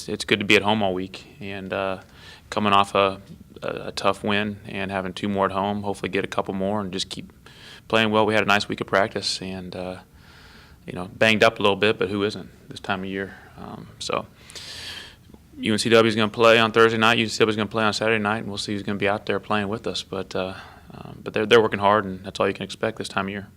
it's good to be at home all week, and coming off a tough win and having 2 more at home, hopefully get a couple more and just keep playing well. We had a nice week of practice and banged up a little bit, but who isn't this time of year? So UNCW is going to play on Thursday night. UNCW is going to play on Saturday night, and we'll see who's going to be out there playing with us. But they're working hard, and that's all you can expect this time of year.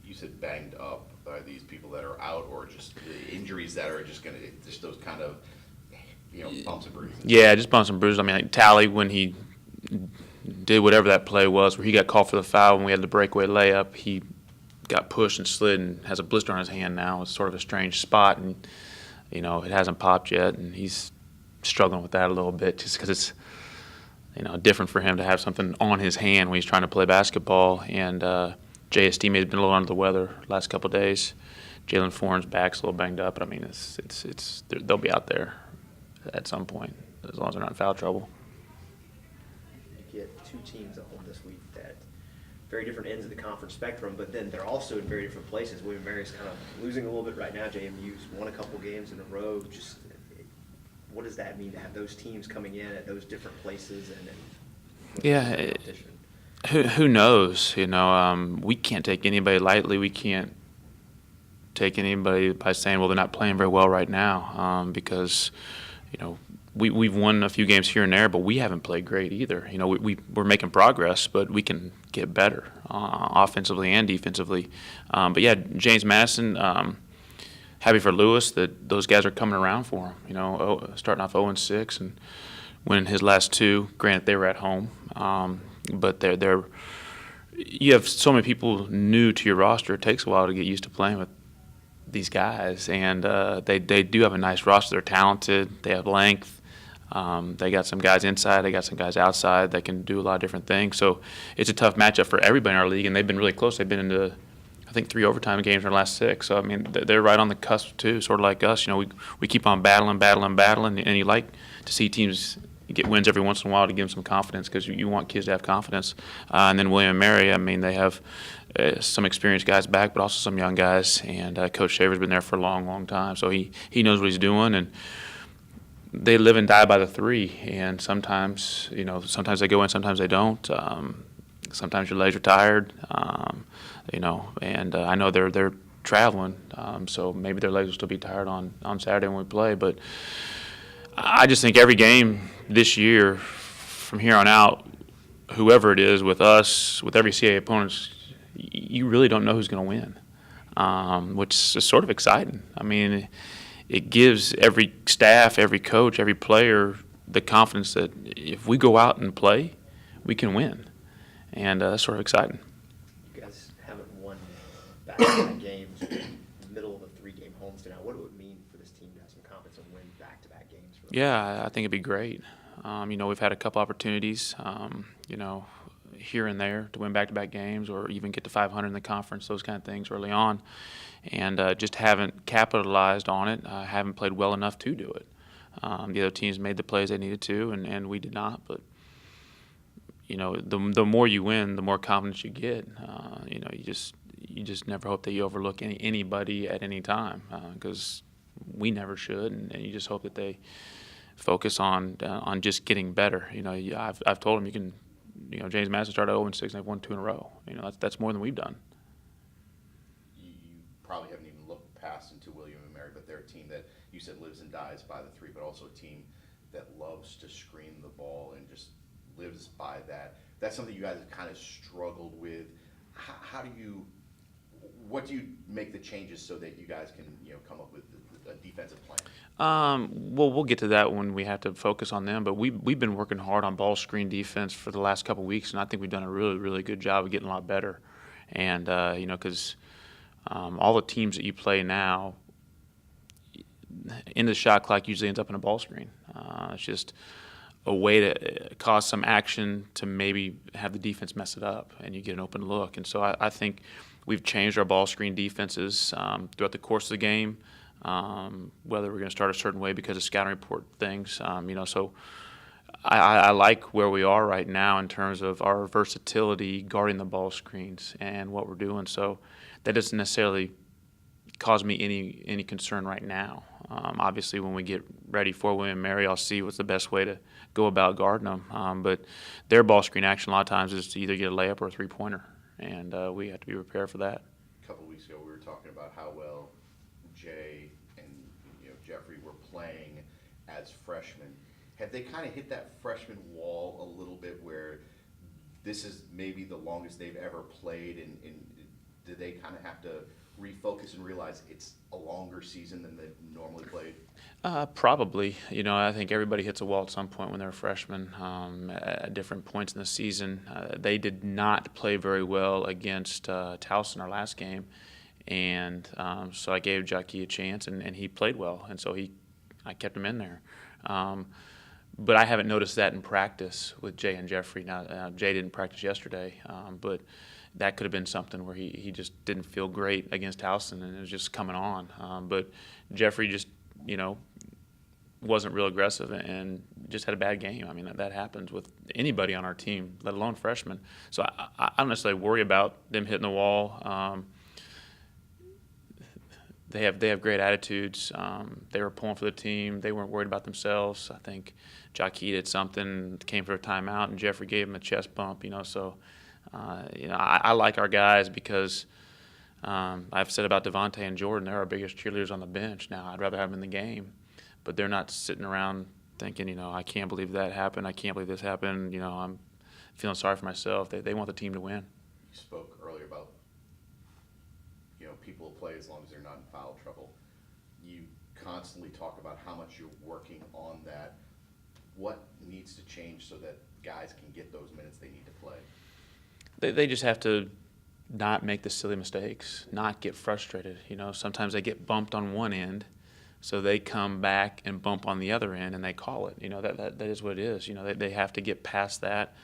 You said banged up. Are these people that are out, or just the injuries that are just going to just those kind of bumps and bruises? Yeah, just bumps and bruises. I mean, like Tally, when he did whatever that play was, where he got called for the foul when we had the breakaway layup, he got pushed and slid and has a blister on his hand now. It's sort of a strange spot, and it hasn't popped yet, and he's struggling with that a little bit just because it's different for him to have something on his hand when he's trying to play basketball. And Jay's teammate has been a little under the weather the last couple of days. Jalen Foreign's back's a little banged up, but I mean they'll be out there at some point as long as they're not in foul trouble. You get 2 teams at home this week that very different ends of the conference spectrum, but then they're also in very different places. William & Mary's kind of losing a little bit right now. JMU's won a couple games in a row. Just what does that mean to have those teams coming in at those different places Yeah, who knows? We can't take anybody lightly. We can't take anybody by saying, well, they're not playing very well right now, because we've won a few games here and there, but we haven't played great either. We're making progress, but we can get better offensively and defensively. But yeah, James Madison, happy for Lewis that those guys are coming around for him. Starting off 0-6 and winning his last 2. Granted, they were at home, but they're you have so many people new to your roster. It takes a while to get used to playing with these guys, and they do have a nice roster. They're talented. They have length. They got some guys inside. They got some guys outside that can do a lot of different things. So it's a tough matchup for everybody in our league, and they've been really close. They've been into, I think, 3 overtime games in their last 6. So, I mean, they're right on the cusp, too, sort of like us. We keep on battling, and you like to see teams get wins every once in a while to give them some confidence because you want kids to have confidence. And then William & Mary, I mean, they have some experienced guys back, but also some young guys. And Coach Shaver's been there for a long, long time. So he knows what he's doing, and they live and die by the 3, and sometimes they go in, sometimes they don't. Sometimes your legs are tired, and I know they're traveling, so maybe their legs will still be tired on Saturday when we play. But I just think every game this year, from here on out, whoever it is, with us, with every CAA opponent, you really don't know who's going to win, which is sort of exciting. I mean, it gives every staff, every coach, every player the confidence that if we go out and play, we can win. And that's sort of exciting. You guys haven't won back-to-back games in the middle of a 3-game homestand. Now, what do it mean for this team to have some confidence and win back-to-back games? Yeah, I think it'd be great. We've had a couple opportunities, here and there to win back-to-back games or even get to 500 in the conference, those kind of things early on. And just haven't capitalized on it. Haven't played well enough to do it. The other teams made the plays they needed to, and we did not. But the more you win, the more confidence you get. You just never hope that you overlook anybody at any time, because we never should. And you just hope that they focus on just getting better. I've told them you can. James Madison started 0-6 and they've won 2 in a row. That's more than we've done. You probably haven't even looked past into William & Mary, but they're a team that you said lives and dies by the 3, but also a team that loves to screen the ball and just lives by that. That's something you guys have kind of struggled with. What do you make the changes so that you guys can come up with a defensive plan? Well, we'll get to that when we have to focus on them. But we've been working hard on ball screen defense for the last couple of weeks, and I think we've done a really, really good job of getting a lot better. And because all the teams that you play now, into the shot clock usually ends up in a ball screen. It's just a way to cause some action to maybe have the defense mess it up, and you get an open look. And so I think we've changed our ball screen defenses throughout the course of the game. Whether we're going to start a certain way because of scouting report things, so I like where we are right now in terms of our versatility guarding the ball screens and what we're doing. So that doesn't necessarily cause me any concern right now. Obviously, when we get ready for William & Mary, I'll see what's the best way to go about guarding them. But their ball screen action a lot of times is to either get a layup or a three-pointer, and we have to be prepared for that. A couple of weeks ago, we were talking about how well Jay and Jeffrey were playing as freshmen. Have they kind of hit that freshman wall a little bit where this is maybe the longest they've ever played, and do they kind of have to refocus and realize it's a longer season than they've normally played? Probably. I think everybody hits a wall at some point when they're a freshman at different points in the season. They did not play very well against Towson our last game, and so I gave Jackie a chance, and he played well, and so I kept him in there. But I haven't noticed that in practice with Jay and Jeffrey. Now, Jay didn't practice yesterday, but that could have been something where he just didn't feel great against Towson, and it was just coming on. But Jeffrey just, wasn't real aggressive and just had a bad game. I mean, that happens with anybody on our team, let alone freshmen. So I don't necessarily worry about them hitting the wall. They have great attitudes. They were pulling for the team. They weren't worried about themselves. I think Jockey did something, came for a timeout, and Jeffrey gave him a chest bump. So I like our guys because I've said about Devontae and Jordan, they're our biggest cheerleaders on the bench. Now I'd rather have them in the game, but they're not sitting around thinking, I can't believe that happened. I can't believe this happened. I'm feeling sorry for myself. They want the team to win. You spoke earlier about people play as long as they're not in foul trouble. You constantly talk about how much you're working on that. What needs to change so that guys can get those minutes they need to play? They just have to not make the silly mistakes, not get frustrated. Sometimes they get bumped on one end, so they come back and bump on the other end, and they call it. That is what it is. They have to get past that.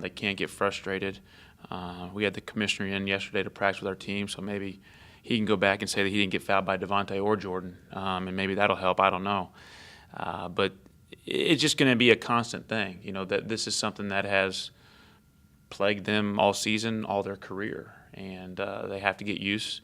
They can't get frustrated. We had the commissioner in yesterday to practice with our team, so maybe he can go back and say that he didn't get fouled by Devontae or Jordan, and maybe that'll help. I don't know. But it's just going to be a constant thing, that this is something that has plagued them all season, all their career, and they have to get used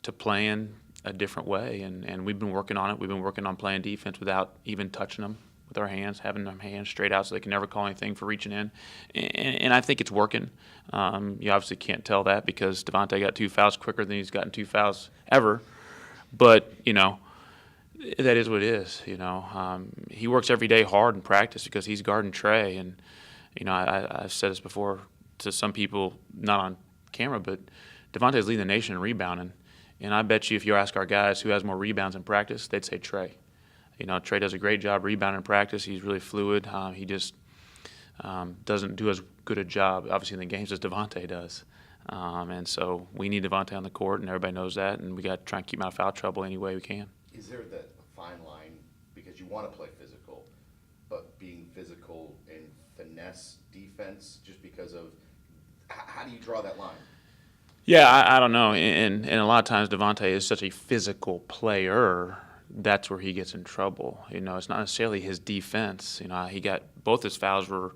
to playing a different way, and we've been working on it. We've been working on playing defense without even touching them with our hands, having their hands straight out so they can never call anything for reaching in, and I think it's working. You obviously can't tell that because Devontae got 2 fouls quicker than he's gotten 2 fouls ever, but, that is what it is. He works every day hard in practice because he's guarding Trey, and I've said this before to some people, not on camera, but Devontae's leading the nation in rebounding, and I bet you if you ask our guys who has more rebounds in practice, they'd say Trey. Trey does a great job rebounding in practice. He's really fluid. He just doesn't do as good a job, obviously, in the games as Devontae does. And so we need Devontae on the court, and everybody knows that, and we got to try and keep him out of foul trouble any way we can. Is there that fine line, because you want to play physical, but being physical in finesse defense, just because of how do you draw that line? Yeah, I don't know. And a lot of times Devontae is such a physical player, that's where he gets in trouble. It's not necessarily his defense. He got both his fouls were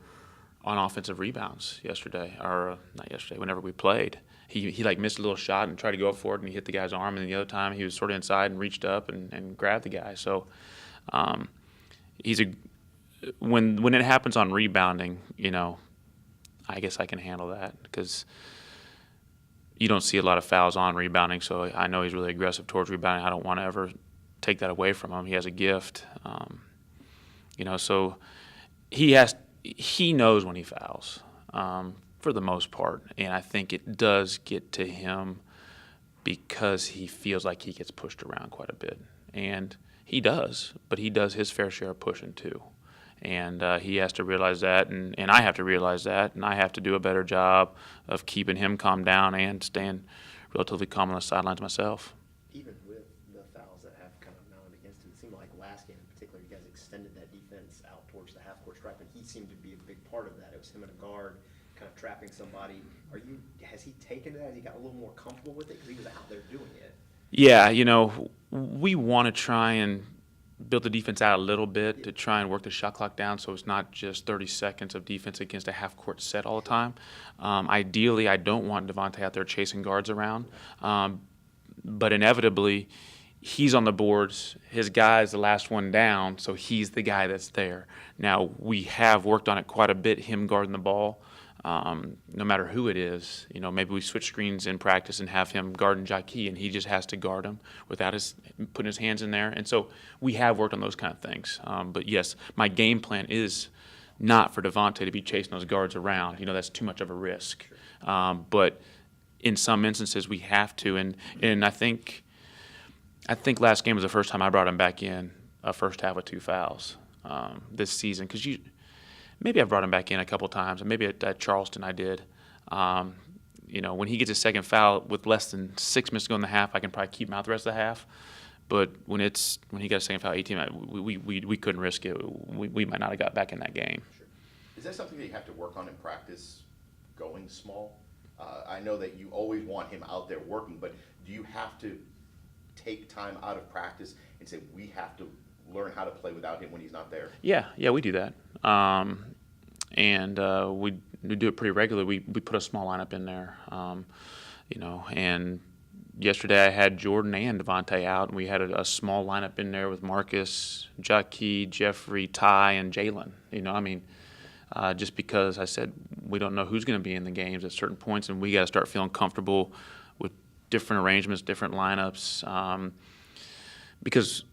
on offensive rebounds yesterday, or not yesterday, whenever we played. He like missed a little shot and tried to go up for it, and he hit the guy's arm, and the other time he was sort of inside and reached up and grabbed the guy. So when it happens on rebounding, I guess I can handle that because you don't see a lot of fouls on rebounding, so I know he's really aggressive towards rebounding. I don't want to ever take that away from him. He has a gift. So he knows when he fouls. For the most part, and I think it does get to him because he feels like he gets pushed around quite a bit, and he does, but he does his fair share of pushing too, and he has to realize that, and I have to realize that, and I have to do a better job of keeping him calm down and staying relatively calm on the sidelines myself. Even with the fouls that have kind of mounted against him, it seemed like last game in particular, you guys extended that defense out towards the half-court stripe, and he seemed to be a big part of that. It was him and a guard kind of trapping somebody. Has he taken that? Has he got a little more comfortable with it? Because he was out there doing it. Yeah, we want to try and build the defense out a little bit to try and work the shot clock down so it's not just 30 seconds of defense against a half-court set all the time. Ideally, I don't want Devontae out there chasing guards around. but inevitably, he's on the boards. His guy's the last one down, so he's the guy that's there. Now, we have worked on it quite a bit, him guarding the ball. No matter who it is, maybe we switch screens in practice and have him guarding Jackie, and he just has to guard him without putting his hands in there. And so we have worked on those kind of things. But yes, my game plan is not for Devontae to be chasing those guards around. That's too much of a risk. But in some instances, we have to. And I think last game was the first time I brought him back in a first half with 2 fouls this season. Because maybe I brought him back in a couple times, and maybe at Charleston I did. When he gets his second foul with less than 6 minutes to go in the half, I can probably keep him out the rest of the half. But when he got a second foul, 18, we couldn't risk it. We might not have got back in that game. Sure. Is that something that you have to work on in practice, going small? I know that you always want him out there working, but do you have to take time out of practice and say, we have to learn how to play without him when he's not there? Yeah, we do that. We do it pretty regularly. We put a small lineup in there, and yesterday I had Jordan and Devontae out, and we had a small lineup in there with Marcus, Jackie, Jeffrey, Ty, and Jalen. Just because I said we don't know who's going to be in the games at certain points, and we got to start feeling comfortable with different arrangements, different lineups, because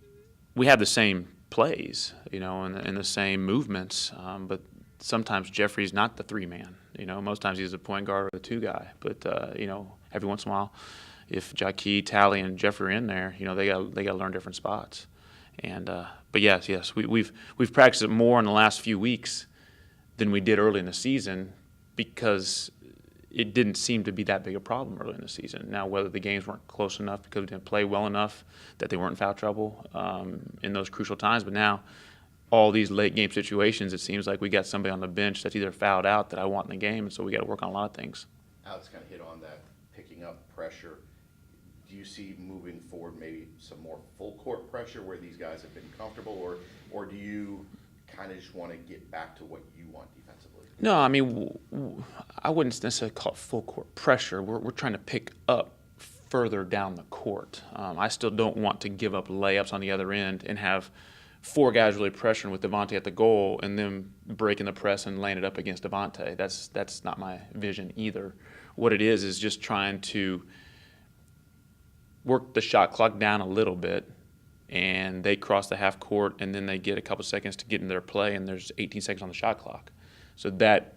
we have the same plays, and the same movements, but sometimes Jeffrey's not the 3-man. Most times he's a point guard or the 2 guy. But every once in a while, if Jackie, Tally, and Jeffrey are in there, they got to learn different spots. And but yes, we've practiced it more in the last few weeks than we did early in the season, because it didn't seem to be that big a problem early in the season. Now, whether the games weren't close enough because we didn't play well enough that they weren't in foul trouble in those crucial times, but now all these late game situations, it seems like we got somebody on the bench that's either fouled out that I want in the game, and so we got to work on a lot of things. Alex kind of hit on that, picking up pressure. Do you see moving forward maybe some more full court pressure where these guys have been comfortable, or do you kind of just want to get back to what you want defensively? No, I wouldn't necessarily call it full court pressure. We're trying to pick up further down the court. I still don't want to give up layups on the other end and have 4 guys really pressuring with Devontae at the goal and then breaking the press and laying it up against Devontae. That's not my vision either. What it is just trying to work the shot clock down a little bit, and they cross the half court, and then they get a couple seconds to get in their play, and there's 18 seconds on the shot clock. So that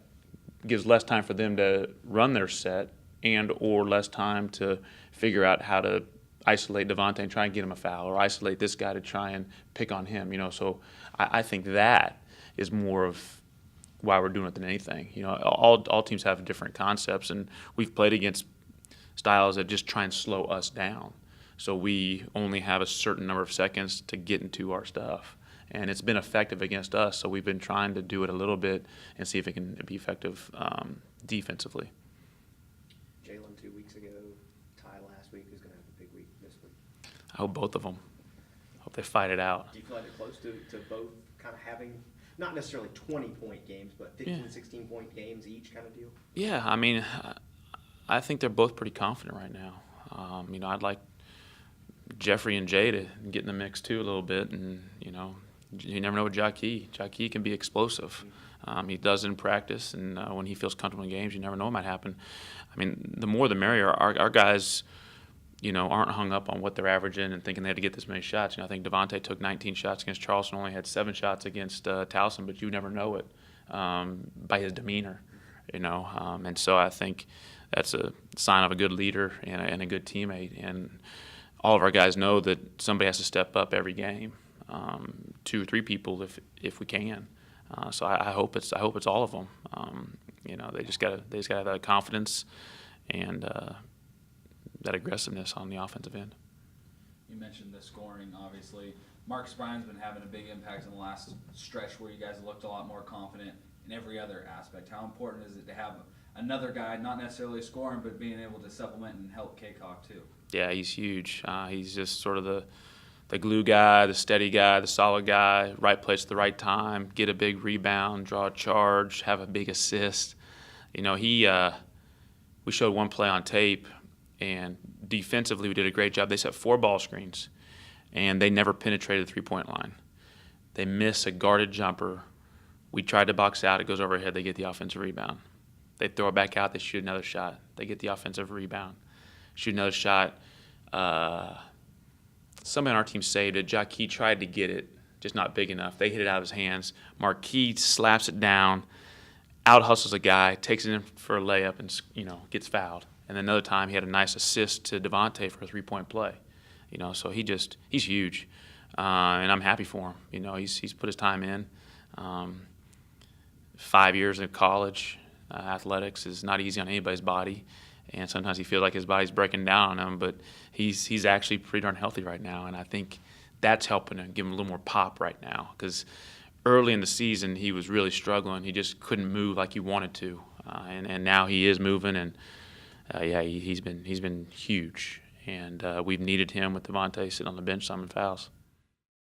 gives less time for them to run their set and or less time to figure out how to isolate Devontae and try and get him a foul, or isolate this guy to try and pick on him. So I think that is more of why we're doing it than anything. All teams have different concepts, and we've played against styles that just try and slow us down. So we only have a certain number of seconds to get into our stuff. And it's been effective against us, so we've been trying to do it a little bit and see if it can be effective defensively. Jalen 2 weeks ago, Ty last week. Who's going to have a big week this week? I hope both of them. Hope they fight it out. Do you feel like they're close to both kind of having, not necessarily 20-point games, but 15, 16-point games each kind of deal? Yeah, I think they're both pretty confident right now. I'd like Jeffrey and Jay to get in the mix too a little bit, and you never know with Jackie. Jackie can be explosive. He does in practice, and when he feels comfortable in games, you never know what might happen. The more the merrier. Our guys, aren't hung up on what they're averaging and thinking they had to get this many shots. I think Devontae took 19 shots against Charleston, only had 7 shots against Towson, but you never know it by his demeanor, and so I think that's a sign of a good leader and a good teammate. And all of our guys know that somebody has to step up every game, 2 or 3 people if we can. So I hope it's all of them. They just gotta have that confidence and that aggressiveness on the offensive end. You mentioned the scoring, obviously. Marcus Bryan's been having a big impact in the last stretch where you guys looked a lot more confident in every other aspect. How important is it to have another guy, not necessarily scoring, but being able to supplement and help Kaycock too? Yeah, he's huge. He's just sort of the glue guy, the steady guy, the solid guy, right place at the right time, get a big rebound, draw a charge, have a big assist. We showed one play on tape, and defensively, we did a great job. They set 4 ball screens, and they never penetrated the three-point line. They miss a guarded jumper. We tried to box out. It goes overhead. They get the offensive rebound. They throw it back out. They shoot another shot. They get the offensive rebound. Shoot another shot. Somebody on our team saved it. Jackie tried to get it, just not big enough. They hit it out of his hands. Marquis slaps it down, out-hustles a guy, takes it in for a layup, and gets fouled. And then another time he had a nice assist to Devontae for a three-point play. So he's huge, and I'm happy for him. He's put his time in. 5 years in college, athletics is not easy on anybody's body, and sometimes he feels like his body's breaking down on him. But he's actually pretty darn healthy right now, and I think that's helping him give him a little more pop right now. Because early in the season he was really struggling; he just couldn't move like he wanted to, and now he is moving, and he's been huge. And we've needed him with Devontae sitting on the bench, some fouls.